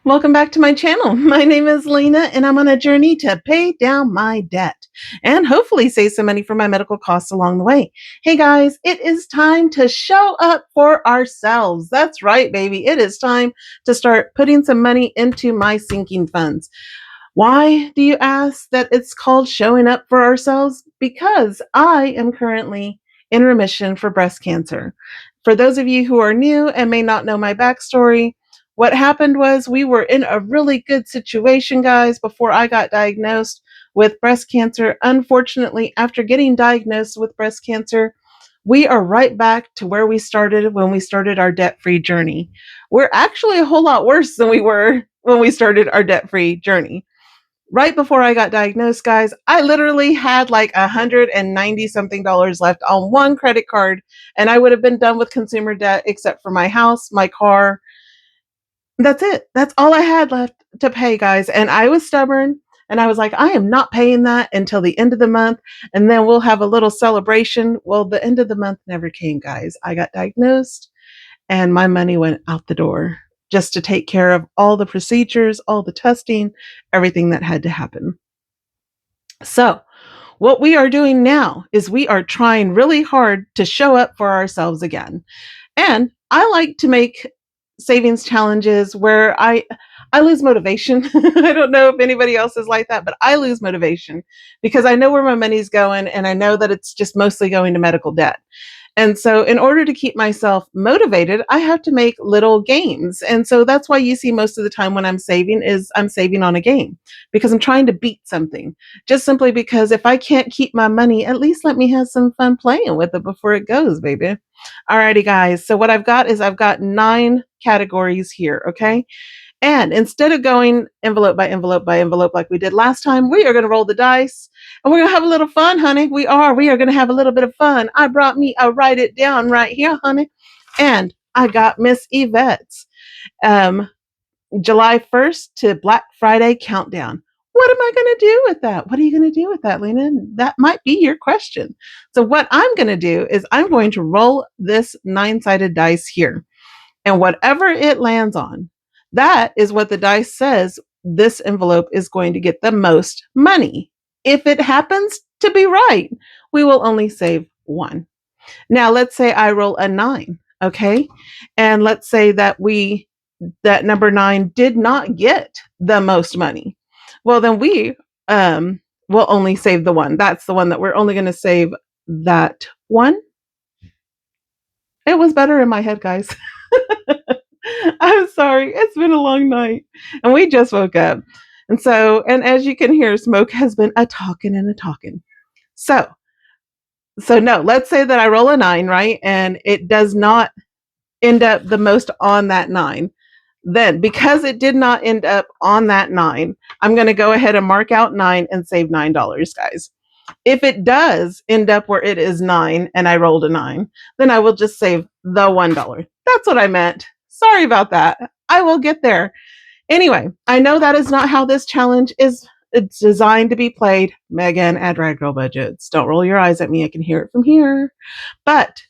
Welcome back to my channel. My name is Lena and I'm on a journey to pay down my debt and hopefully save some money for my medical costs along the way. Hey guys, it is time to show up for ourselves. That's right, baby. It is time to start putting some money into my sinking funds. Why do you ask that it's called showing up for ourselves? Because I am currently in remission for breast cancer. For those of you who are new and may not know my backstory, what happened was we were in a really good situation, guys, before I got diagnosed with breast cancer. Unfortunately, after getting diagnosed with breast cancer, we are right back to where we started when we started our debt free journey. We're actually a whole lot worse than we were when we started our debt free journey. Right before I got diagnosed, guys, I literally had like $190 something left on one credit card, and I would have been done with consumer debt except for my house, my car. That's it. That's all I had left to pay, guys. And I was stubborn and I was like, I am not paying that until the end of the month. And then we'll have a little celebration. Well, the end of the month never came, guys. I got diagnosed and my money went out the door just to take care of all the procedures, all the testing, everything that had to happen. So, what we are doing now is we are trying really hard to show up for ourselves again. And I like to make savings challenges where I lose motivation. I don't know if anybody else is like that, but I lose motivation because I know where my money's going and I know that it's just mostly going to medical debt. And so in order to keep myself motivated, I have to make little games. And so that's why you see most of the time when I'm saving is I'm saving on a game because I'm trying to beat something. Just simply because if I can't keep my money, at least let me have some fun playing with it before it goes, baby. Alrighty, guys. So what I've got is I've got 9 categories here. Okay. And instead of going envelope by envelope by envelope like we did last time, we are going to roll the dice and we're going to have a little fun, honey. We are. We are going to have a little bit of fun. I brought me a write it down right here, honey. And I got Miss Yvette's um, July 1st to Black Friday countdown. What am I going to do with that? What are you going to do with that, Lena? That might be your question. So, what I'm going to do is I'm going to roll this 9-sided dice here. And whatever it lands on, that is what the dice says this envelope is going to get the most money. If it happens to be right, we will only save 1. Now, let's say I roll a 9, okay? And let's say that number 9 did not get the most money. Well, then we will only save the 1. That's the one that we're only going to save that 1. It was better in my head, guys. I'm sorry. It's been a long night. And we just woke up. And as you can hear, Smoke has been a talking and a talking. So, no, let's say that I roll a 9, right? And it does not end up the most on that 9. Then, because it did not end up on that 9, I'm going to go ahead and mark out 9 and save $9, guys. If it does end up where it is 9 and I rolled a 9, then I will just save the $1. That's what I meant. Sorry about that. I will get there. Anyway, I know that is not how this challenge is. It's designed to be played. Megan, add rag girl budgets. Don't roll your eyes at me. I can hear it from here. But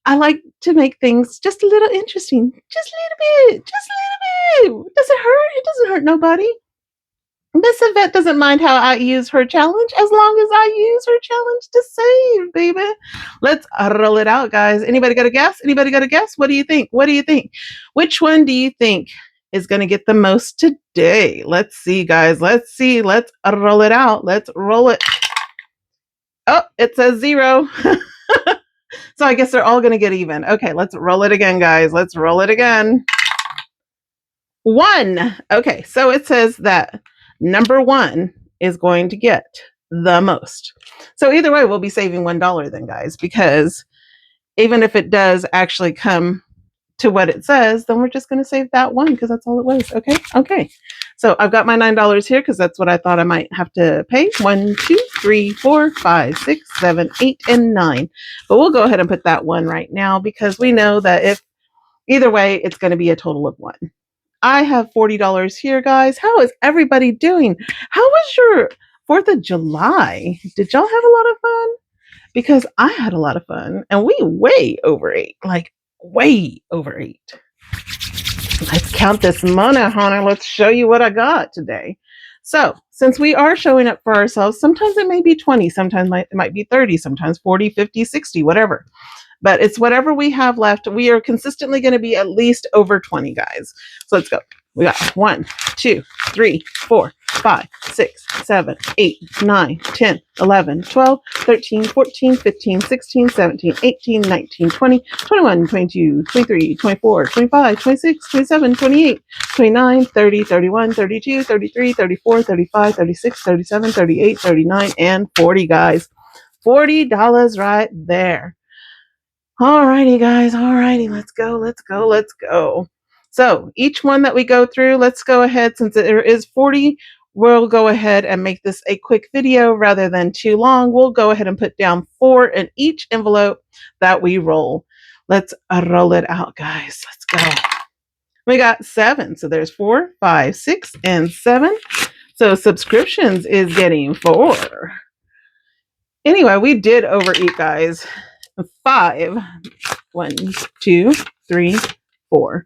I like to make things just a little interesting. Just a little bit. Just a little bit. Does it hurt? It doesn't hurt nobody. Miss Yvette doesn't mind how I use her challenge as long as I use her challenge to save, baby. Let's roll it out, guys. Anybody got a guess? Anybody got a guess? What do you think? What do you think? Which one do you think is going to get the most today? Let's see, guys. Let's see. Let's roll it out. Let's roll it. Oh, it says 0. So I guess they're all going to get even. Okay, let's roll it again, guys. Let's roll it again. 1. Okay, so it says that number 1 is going to get the most. So either way, we'll be saving $1 then, guys, because even if it does actually come to what it says, then we're just going to save that 1 because that's all it was. Okay. Okay. So I've got my $9 here because that's what I thought I might have to pay. 1, 2, 3, 4, 5, 6, 7, 8, and 9. But we'll go ahead and put that 1 right now because we know that if either way, it's going to be a total of 1. I have $40 here, guys. How is everybody doing? How was your 4th of July? Did y'all have a lot of fun? Because I had a lot of fun and we way over ate, like way over ate. Let's count this money, honey. Let's show you what I got today. So, since we are showing up for ourselves, sometimes it may be 20, sometimes it might be 30, sometimes 40, 50, 60, whatever. But it's whatever we have left. We are consistently going to be at least over 20, guys. So let's go. We got 1, 2, 3, 4, 5, 6, 7, 8, 9, 10, 11, 12, 13, 14, 15, 16, 17, 18, 19, 20, 21, 22, 23, 24, 25, 26, 27, 28, 29, 30, 31, 32, 33, 34, 35, 36, 37, 38, 39, and 40, guys. $40 right there. Alrighty, guys. Alrighty, let's go. Let's go. Let's go. So each one that we go through, let's go ahead. Since there is 40, we'll go ahead and make this a quick video rather than too long. We'll go ahead and put down 4 in each envelope that we roll. Let's roll it out, guys. Let's go. We got 7. So there's 4, 5, 6, and 7. So subscriptions is getting 4. Anyway, we did overeat, guys. 5. 1, 2, 3, 4.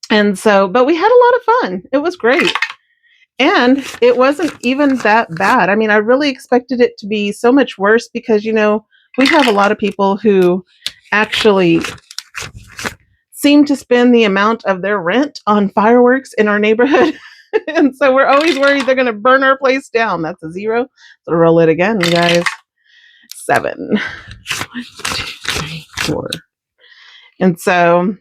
And so, but we had a lot of fun. It was great. And it wasn't even that bad. I mean, I really expected it to be so much worse because, you know, we have a lot of people who actually seem to spend the amount of their rent on fireworks in our neighborhood. And so we're always worried they're going to burn our place down. That's a 0. So roll it again, guys. 7. 1, 2, 3, 4. And so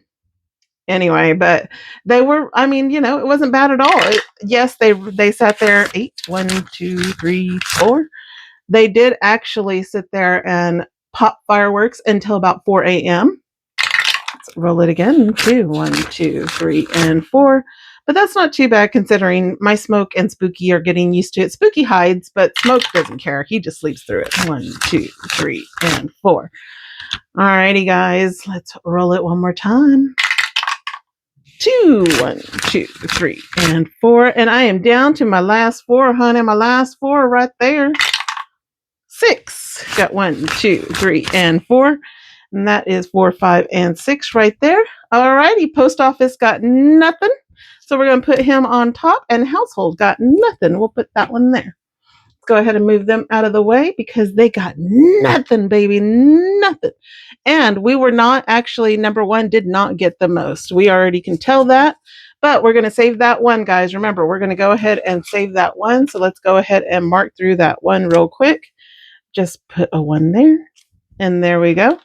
anyway, but they were, I mean, you know, it wasn't bad at all. Yes, they sat there 8, 1, 2, 3, 4. They did actually sit there and pop fireworks until about 4 a.m. Let's roll it again. 2, 1, 2, 3, and 4. But that's not too bad considering my Smoke and Spooky are getting used to it. Spooky hides, but Smoke doesn't care. He just sleeps through it. 1, 2, 3, and 4. Alrighty, guys, let's roll it one more time. 2, 1, 2, 3, and 4. And I am down to my last 4, honey. My last 4 right there. 6. Got 1, 2, 3, and 4. And that is 4, 5, and 6 right there. Alrighty, post office got nothing. So we're going to put him on top, and household got nothing. We'll put that one there. Let's go ahead and move them out of the way because they got nothing, baby, nothing. And we were not actually, number 1 did not get the most. We already can tell that, but we're going to save that one, guys. Remember, we're going to go ahead and save that one. So let's go ahead and mark through that one real quick. Just put a 1 there, and there we go.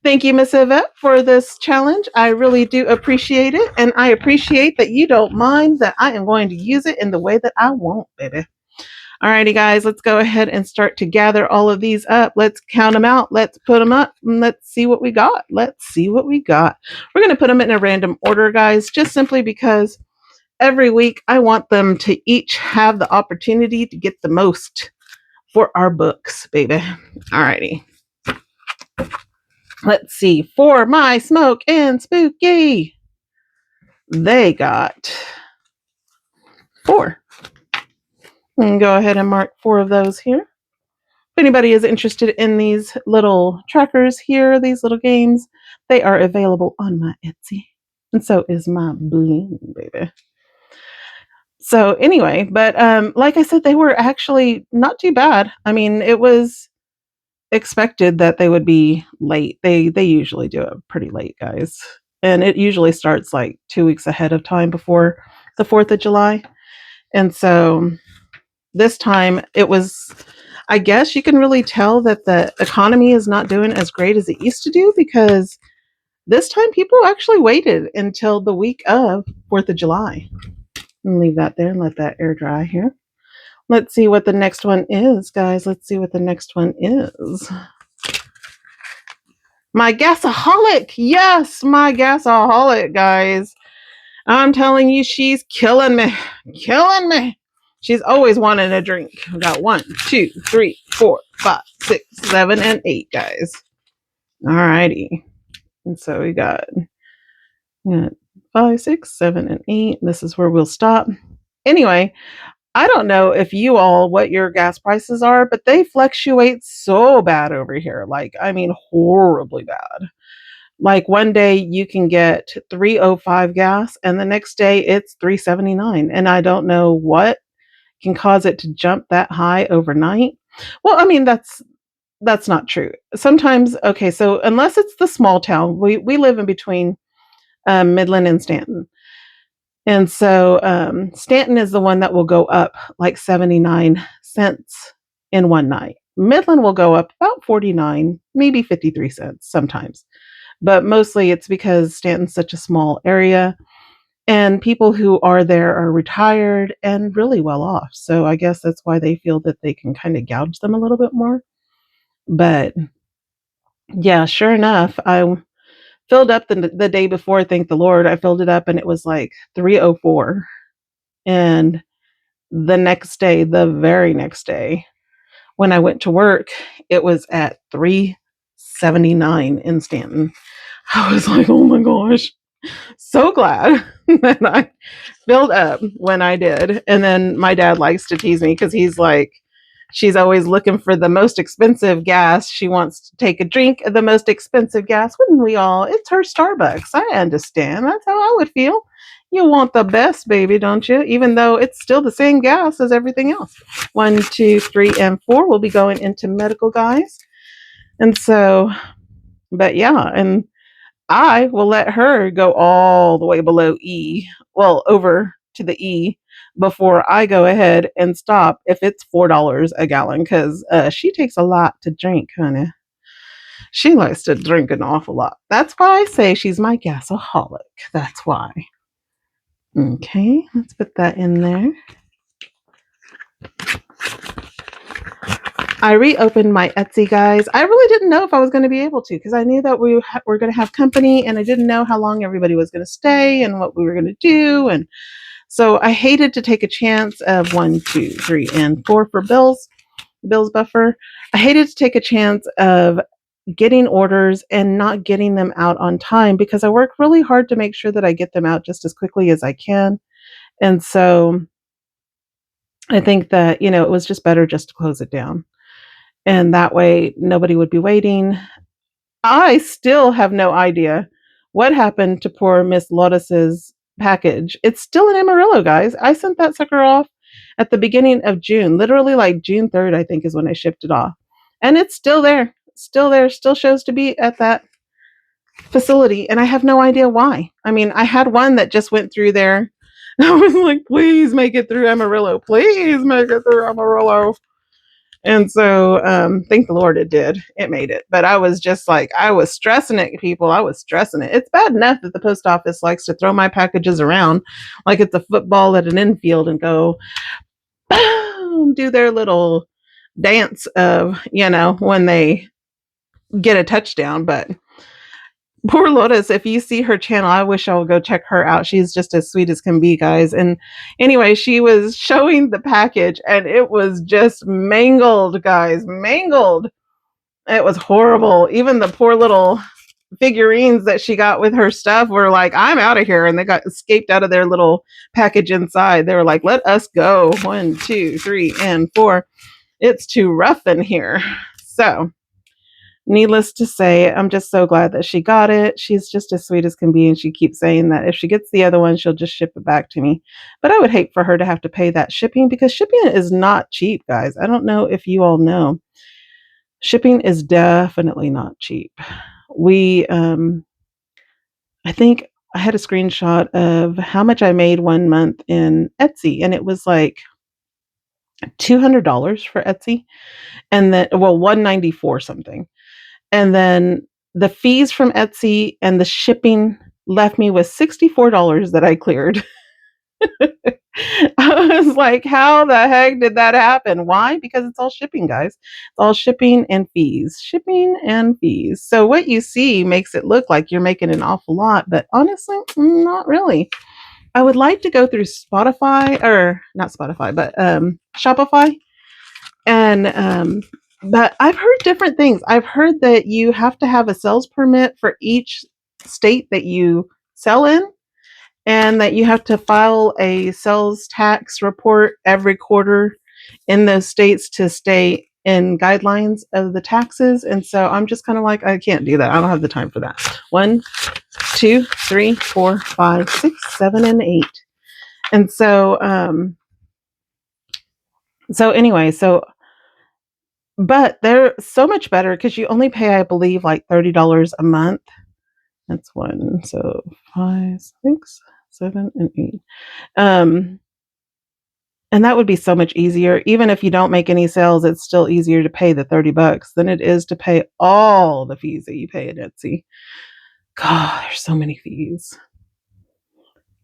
Thank you, Miss Yvette, for this challenge. I really do appreciate it, and I appreciate that you don't mind that I am going to use it in the way that I want, baby. Alrighty, guys, let's go ahead and start to gather all of these up. Let's count them out. Let's put them up, and let's see what we got. Let's see what we got. We're going to put them in a random order, guys, just simply because every week I want them to each have the opportunity to get the most for our books, baby. Alrighty. Let's see. For my Smoke and Spooky, they got 4. And go ahead and mark 4 of those here. If anybody is interested in these little trackers here, these little games, they are available on my Etsy. And so is my bling, baby. So anyway, but like I said, they were actually not too bad. I mean, it was expected that they would be late. They usually do it pretty late, guys. And it usually starts like 2 weeks ahead of time before the 4th of July. And so this time it was, I guess you can really tell that the economy is not doing as great as it used to do because this time people actually waited until the week of 4th of July. And leave that there and let that air dry here. Let's see what the next one is, guys. Let's see what the next one is. My gasaholic. Yes, my gasaholic, guys. I'm telling you, she's killing me. Killing me. She's always wanting a drink. We got 1, 2, 3, 4, 5, 6, 7, and 8, guys. Alrighty. And so we got 5, 6, 7, and 8. This is where we'll stop. Anyway, I don't know if you all, what your gas prices are, but they fluctuate so bad over here. Like, I mean, horribly bad. Like one day you can get 305 gas and the next day it's 379. And I don't know what can cause it to jump that high overnight. Well, I mean that's not true. Sometimes, okay, so unless it's the small town, we live in between Midland and Stanton. And so Stanton is the one that will go up like 79 cents in one night. Midland will go up about 49, maybe 53 cents sometimes. But mostly it's because Stanton's such a small area and people who are there are retired and really well off. So I guess that's why they feel that they can kind of gouge them a little bit more. But yeah, sure enough, I filled up the day before, thank the Lord. I filled it up and it was like 304. And the next day, the very next day, when I went to work, it was at 379 in Stanton. I was like, oh my gosh, so glad that I filled up when I did. And then my dad likes to tease me because he's like, she's always looking for the most expensive gas. She wants to take a drink of the most expensive gas. Wouldn't we all? It's her Starbucks. I understand. That's how I would feel. You want the best, baby, don't you? Even though it's still the same gas as everything else. 1, 2, 3, and 4 will be going into medical, guys. And so, but yeah, and I will let her go all the way below E, well, over to the E before I go ahead and stop if it's $4 a gallon because she takes a lot to drink, honey. She likes to drink an awful lot. That's why I say she's my gasaholic. That's why. Okay, let's put that in there. I reopened my Etsy, guys. I really didn't know if I was going to be able to because I knew that we were going to have company and I didn't know how long everybody was going to stay and what we were going to do. And so I hated to take a chance of 1, 2, 3, and 4 for Bill's buffer. I hated to take a chance of getting orders and not getting them out on time because I work really hard to make sure that I get them out just as quickly as I can. And so I think that, it was just better just to close it down. And that way nobody would be waiting. I still have no idea what happened to poor Miss Lourdes's package. It's still in Amarillo, guys. I sent that sucker off at the beginning of June, literally like June 3rd, I think is when I shipped it off. And it's still there, still shows to be at that facility. And I have no idea why. I mean, I had one that just went through there. I was like, please make it through Amarillo. Please make it through Amarillo. And so, thank the Lord it did. It made it. But I was just like, I was stressing it, people. I was stressing it. It's bad enough that the post office likes to throw my packages around like it's a football at an infield and go, boom, do their little dance of, when they get a touchdown. But poor Lourdes, if you see her channel, I wish I would go check her out. She's just as sweet as can be, guys. And anyway, she was showing the package and it was just mangled, guys, mangled. It was horrible. Even the poor little figurines that she got with her stuff were like, I'm out of here. And they got escaped out of their little package inside. They were like, let us go. 1, 2, 3, and 4. It's too rough in here. So needless to say, I'm just so glad that she got it. She's just as sweet as can be. And she keeps saying that if she gets the other one, she'll just ship it back to me. But I would hate for her to have to pay that shipping because shipping is not cheap, guys. I don't know if you all know. Shipping is definitely not cheap. I think I had a screenshot of how much I made one month in Etsy, and it was like $200 for Etsy, and then, well, 194 something. And then the fees from Etsy and the shipping left me with $64 that I cleared. I was like, how the heck did that happen? Why? Because it's all shipping, guys. It's all shipping and fees. Shipping and fees. So what you see makes it look like you're making an awful lot, but honestly, not really. I would like to go through Spotify, or not Spotify, but Shopify. And but I've heard different things. I've heard that you have to have a sales permit for each state that you sell in, and that you have to file a sales tax report every quarter in those states to stay and guidelines of the taxes. And so I'm just kind of like, I can't do that. I don't have the time for that. 1, 2, 3, 4, 5, 6, 7, and 8. And so, but they're so much better because you only pay, I believe, like $30 a month. That's 1, so 5, 6, 7, and 8. And that would be so much easier. Even if you don't make any sales, it's still easier to pay the $30 than it is to pay all the fees that you pay at Etsy. God, there's so many fees.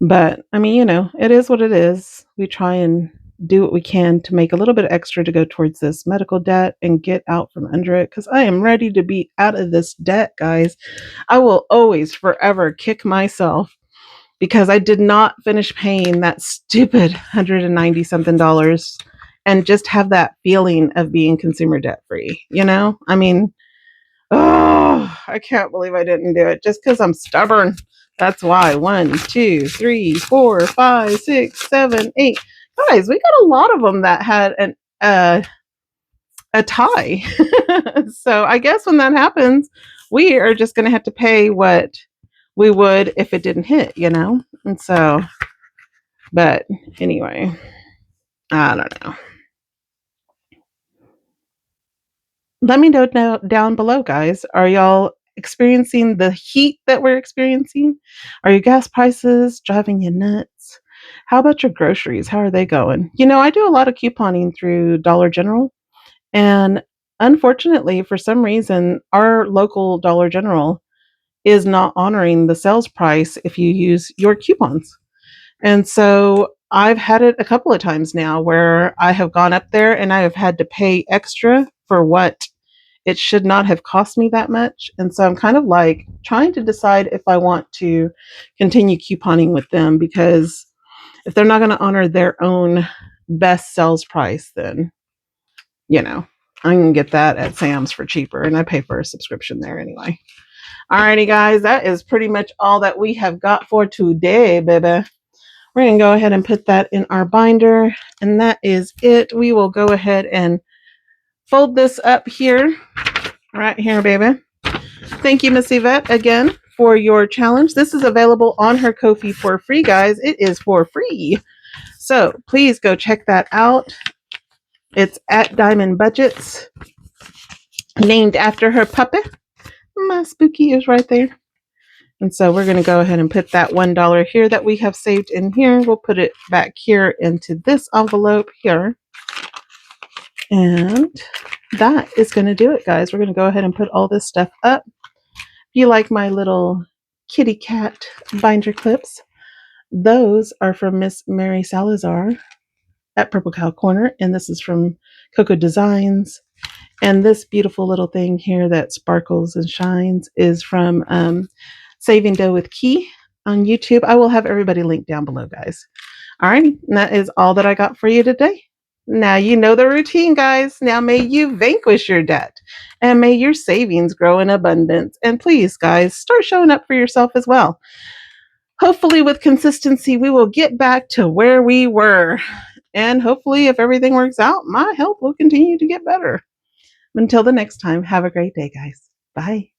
But I mean, it is what it is. We try and do what we can to make a little bit extra to go towards this medical debt and get out from under it, because I am ready to be out of this debt, guys. I will always forever kick myself because I did not finish paying that stupid $190 something and just have that feeling of being consumer debt free. I mean, oh, I can't believe I didn't do it just because I'm stubborn. That's why. 1, 2, 3, 4, 5, 6, 7, 8. Guys, we got a lot of them that had a tie. So I guess when that happens, we are just going to have to pay what we would if it didn't hit, And so, but anyway, I don't know. Let me know down below, guys. Are y'all experiencing the heat that we're experiencing? Are your gas prices driving you nuts? How about your groceries? How are they going? I do a lot of couponing through Dollar General. And unfortunately, for some reason, our local Dollar General is not honoring the sales price if you use your coupons. And so I've had it a couple of times now where I have gone up there and I have had to pay extra for what it should not have cost me that much. And so I'm kind of like trying to decide if I want to continue couponing with them, because if they're not going to honor their own best sales price, then, I can get that at Sam's for cheaper, and I pay for a subscription there anyway. Alrighty, guys, that is pretty much all that we have got for today, baby. We're going to go ahead and put that in our binder, and that is it. We will go ahead and fold this up here, right here, baby. Thank you, Miss Yvette, again for your challenge. This is available on her Ko-fi for free, guys. It is for free. So please go check that out. It's at Diamond Budgets, named after her puppy. My Spooky is right there. And so we're going to go ahead and put that $1 here that we have saved in here. We'll put it back here into this envelope here. And that is going to do it, guys. We're going to go ahead and put all this stuff up. If you like my little kitty cat binder clips, those are from Miss Mary Salazar at Purple Cow Corner. And this is from Coco Designs. And this beautiful little thing here that sparkles and shines is from Saving Dough with Key on YouTube. I will have everybody linked down below, guys. All right, and that is all that I got for you today. Now you know the routine, guys. Now may you vanquish your debt and may your savings grow in abundance. And please, guys, start showing up for yourself as well. Hopefully with consistency, we will get back to where we were. And hopefully, if everything works out, my health will continue to get better. Until the next time, have a great day, guys. Bye.